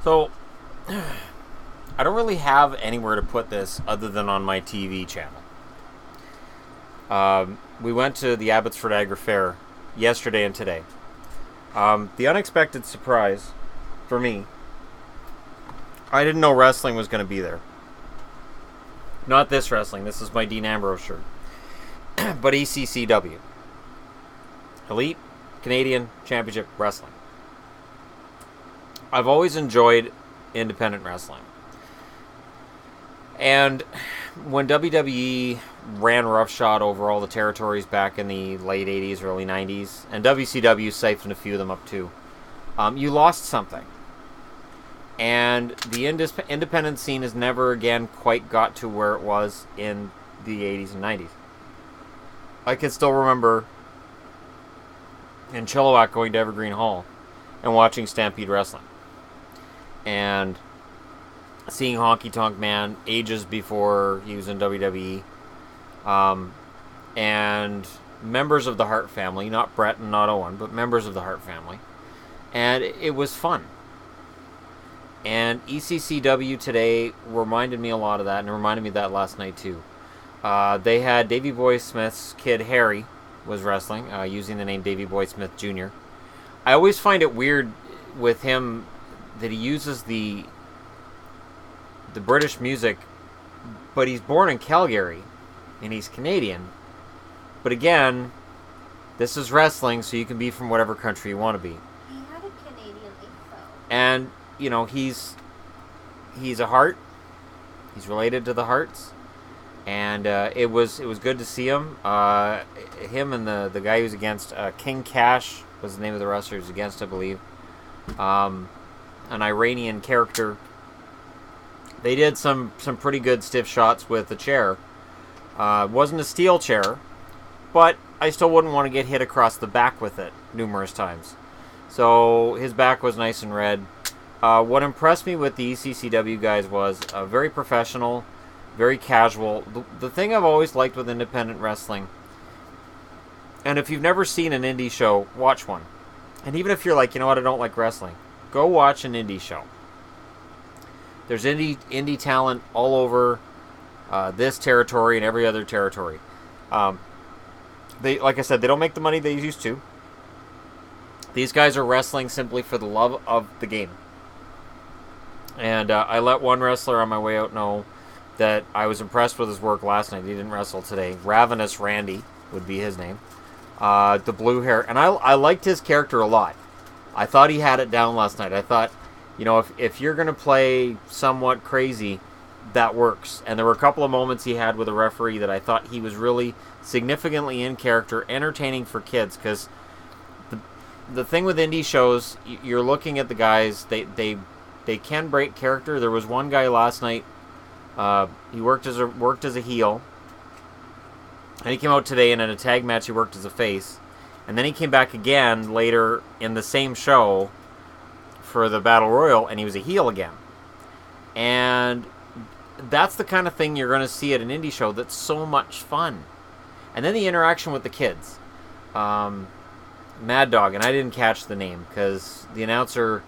So, I don't really have anywhere to put this other than on my TV channel. We went to the Abbotsford Agrifair yesterday and today. The unexpected surprise for me, I didn't know wrestling was going to be there. Not this wrestling. This is my Dean Ambrose shirt. But ECCW. Elite Canadian Championship Wrestling. I've always enjoyed independent wrestling. And when WWE ran roughshod over all the territories back in the late 80s, early 90s, and WCW siphoned a few of them up too, you lost something. And the independent scene has never again quite got to where it was in the 80s and 90s. I can still remember in Chilliwack going to Evergreen Hall and watching Stampede Wrestling. And seeing Honky Tonk Man ages before he was in WWE. And members of the Hart family, not Brett and not Owen, but members of the Hart family. And it was fun. And ECCW today reminded me a lot of that, and it reminded me of that last night too. They had Davey Boy Smith's kid Harry was wrestling, using the name Davey Boy Smith Jr. I always find it weird with him that he uses the British music, but he's born in Calgary, and he's Canadian. But again, this is wrestling, so you can be from whatever country you want to be. He had a Canadian leaf, though. And you know, he's a Hart. He's related to the Harts, and it was good to see him. Him and the guy he was against, King Cash was the name of the wrestler he was against, I believe. An Iranian character. They did some pretty good stiff shots with the chair. It wasn't a steel chair, but I still wouldn't want to get hit across the back with it numerous times. So his back was nice and red. What impressed me with the ECCW guys was very professional, very casual. The thing I've always liked with independent wrestling, and if you've never seen an indie show, watch one. And even if you're like, you know what, I don't like wrestling, go watch an indie show. There's indie talent all over this territory and every other territory. They, like I said, they don't make the money they used to. These guys are wrestling simply for the love of the game. And I let one wrestler on my way out know that I was impressed with his work last night. He didn't wrestle today. Ravenous Randy would be his name. The blue hair. And I liked his character a lot. I thought he had it down last night. I thought, you know, if you're going to play somewhat crazy, that works. And there were a couple of moments he had with a referee that I thought he was really significantly in character, entertaining for kids. Because the thing with indie shows, you're looking at the guys, they can break character. There was one guy last night, he worked as a heel, and he came out today, and in a tag match he worked as a face, and then he came back again later in the same show for the Battle Royal, and he was a heel again. And that's the kind of thing you're going to see at an indie show that's so much fun. And then the interaction with the kids. Mad Dog, and I didn't catch the name because the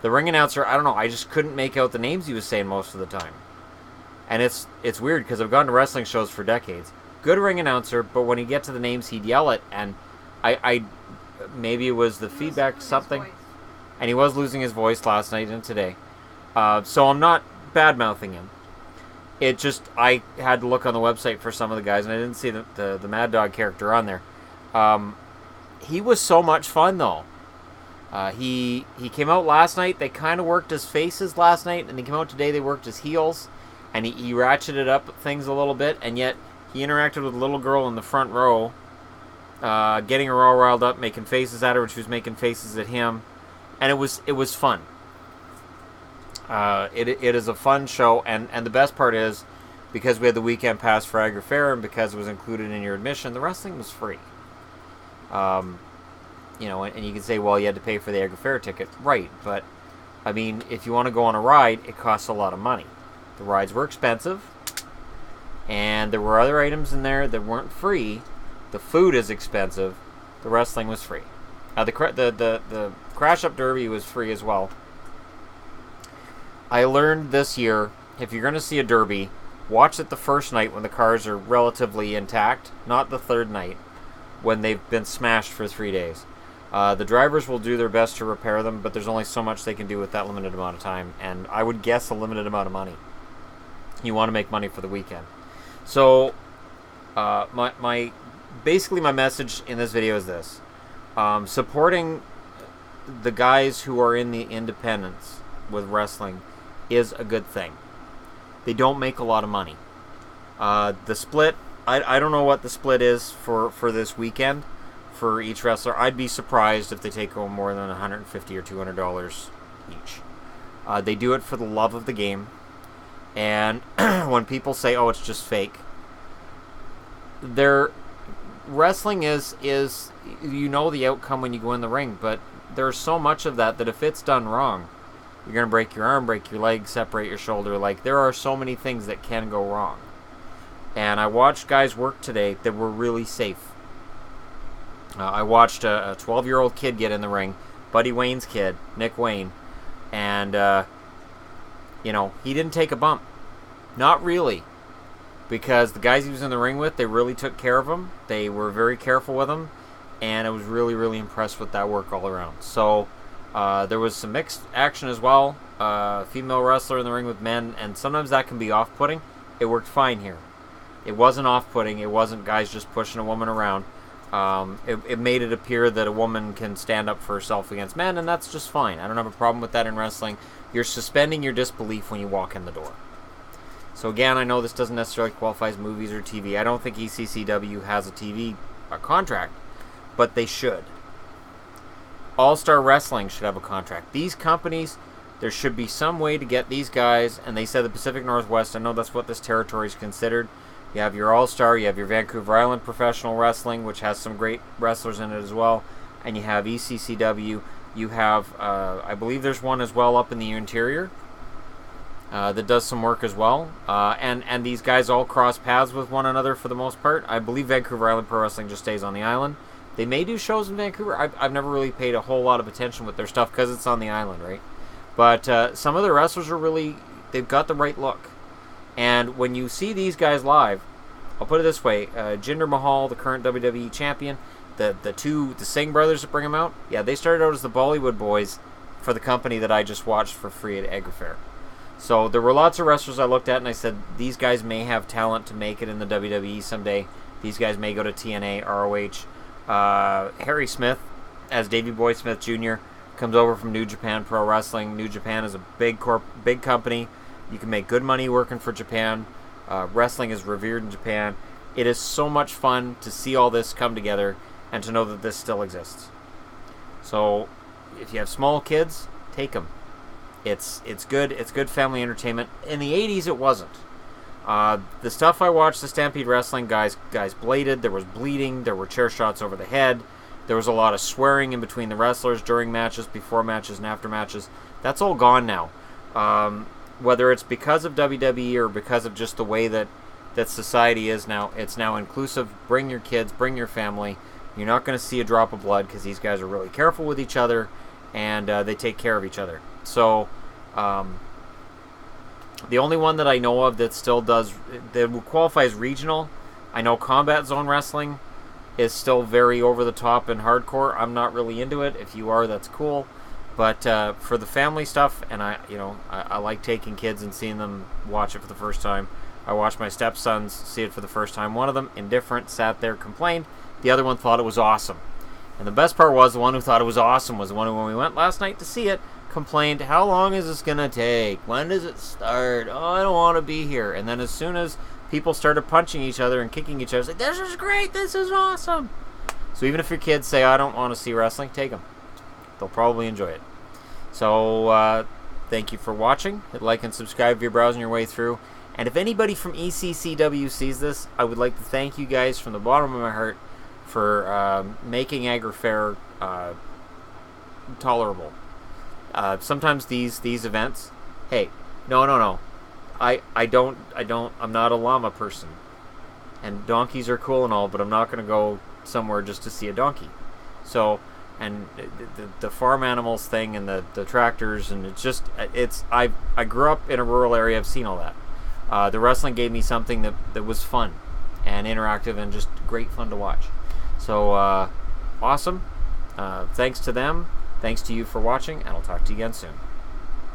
ring announcer, I don't know, I just couldn't make out the names he was saying most of the time. And it's weird because I've gone to wrestling shows for decades. Good ring announcer, but when he get to the names, he'd yell it, and I maybe it was the feedback, something. And he was losing his voice last night and today. So I'm not bad-mouthing him. It just, I had to look on the website for some of the guys, and I didn't see the Mad Dog character on there. He was so much fun, though. He came out last night. They kind of worked as faces last night, and they came out today. They worked as heels, and he ratcheted up things a little bit, and yet he interacted with a little girl in the front row, getting her all riled up, making faces at her, and she was making faces at him, and it was fun. It is a fun show, and the best part is, because we had the weekend pass for Agrifair, and because it was included in your admission, the wrestling was free. You know, and you can say, well, you had to pay for the Agrifair ticket. Right, but, I mean, if you want to go on a ride, it costs a lot of money. The rides were expensive, and there were other items in there that weren't free. The food is expensive. The wrestling was free. The Crash Up Derby was free as well. I learned this year, if you're going to see a derby, watch it the first night when the cars are relatively intact, not the third night when they've been smashed for 3 days. The drivers will do their best to repair them, but there's only so much they can do with that limited amount of time, and I would guess a limited amount of money. You want to make money for the weekend. So, basically my message in this video is this. Supporting the guys who are in the independents with wrestling is a good thing. They don't make a lot of money. The split, I don't know what the split is for this weekend for each wrestler. I'd be surprised if they take home more than $150 or $200 each. They do it for the love of the game. And when people say, oh, it's just fake, wrestling is you know the outcome when you go in the ring, but there's so much of that if it's done wrong, you're going to break your arm, break your leg, separate your shoulder. Like, there are so many things that can go wrong. And I watched guys work today that were really safe. I watched a 12-year-old kid get in the ring, Buddy Wayne's kid, Nick Wayne, and, he didn't take a bump. Not really. Because the guys he was in the ring with, they really took care of him. They were very careful with him. And I was really, really impressed with that work all around. So, there was some mixed action as well. Female wrestler in the ring with men, and sometimes that can be off-putting. It worked fine here. It wasn't off-putting. It wasn't guys just pushing a woman around. It made it appear that a woman can stand up for herself against men, and that's just fine. I don't have a problem with that in wrestling. You're suspending your disbelief when you walk in the door. So again, I know this doesn't necessarily qualify as movies or TV. I don't think ECCW has a TV contract, but they should. All-Star Wrestling should have a contract. These companies, there should be some way to get these guys, and they said the Pacific Northwest, I know that's what this territory is considered. You have your All-Star, you have your Vancouver Island Professional Wrestling, which has some great wrestlers in it as well, and you have ECCW. You have, I believe there's one as well up in the interior that does some work as well. And these guys all cross paths with one another for the most part. I believe Vancouver Island Pro Wrestling just stays on the island. They may do shows in Vancouver. I've never really paid a whole lot of attention with their stuff because it's on the island, right? But some of the wrestlers are really, they've got the right look. And when you see these guys live, I'll put it this way, Jinder Mahal, the current WWE champion, the Singh brothers that bring him out, yeah, they started out as the Bollywood boys for the company that I just watched for free at Agrifair. So there were lots of wrestlers I looked at and I said, these guys may have talent to make it in the WWE someday. These guys may go to TNA, ROH. Harry Smith, as Davey Boy Smith Jr., comes over from New Japan Pro Wrestling. New Japan is a big company. You can make good money working for Japan. Wrestling is revered in Japan. It is so much fun to see all this come together and to know that this still exists. So, if you have small kids, take them. It's good. It's good family entertainment. In the 80s, it wasn't. The stuff I watched, the Stampede Wrestling, guys bladed. There was bleeding. There were chair shots over the head. There was a lot of swearing in between the wrestlers during matches, before matches, and after matches. That's all gone now. Whether it's because of WWE or because of just the way that society is now, it's now inclusive. Bring your kids, bring your family. You're not going to see a drop of blood because these guys are really careful with each other and they take care of each other. So, the only one that I know of that still does, that will qualify as regional, I know Combat Zone Wrestling is still very over the top and hardcore. I'm not really into it. If you are, that's cool. But for the family stuff, and I like taking kids and seeing them watch it for the first time. I watched my stepsons see it for the first time. One of them, indifferent, sat there, complained. The other one thought it was awesome. And the best part was the one who thought it was awesome was the one who, when we went last night to see it, complained, how long is this going to take? When does it start? Oh, I don't want to be here. And then as soon as people started punching each other and kicking each other, it's like, this is great, this is awesome. So even if your kids say, I don't want to see wrestling, take them. They'll probably enjoy it. So, thank you for watching. Hit like and subscribe if you're browsing your way through. And if anybody from ECCW sees this, I would like to thank you guys from the bottom of my heart for making Agrifair tolerable. Sometimes these events, hey, no. I'm not a llama person. And donkeys are cool and all, but I'm not going to go somewhere just to see a donkey. So, and the farm animals thing and the tractors, and I grew up in a rural area. I've seen all that. The wrestling gave me something that was fun and interactive and just great fun to watch. So awesome. Thanks to them. Thanks to you for watching, and I'll talk to you again soon.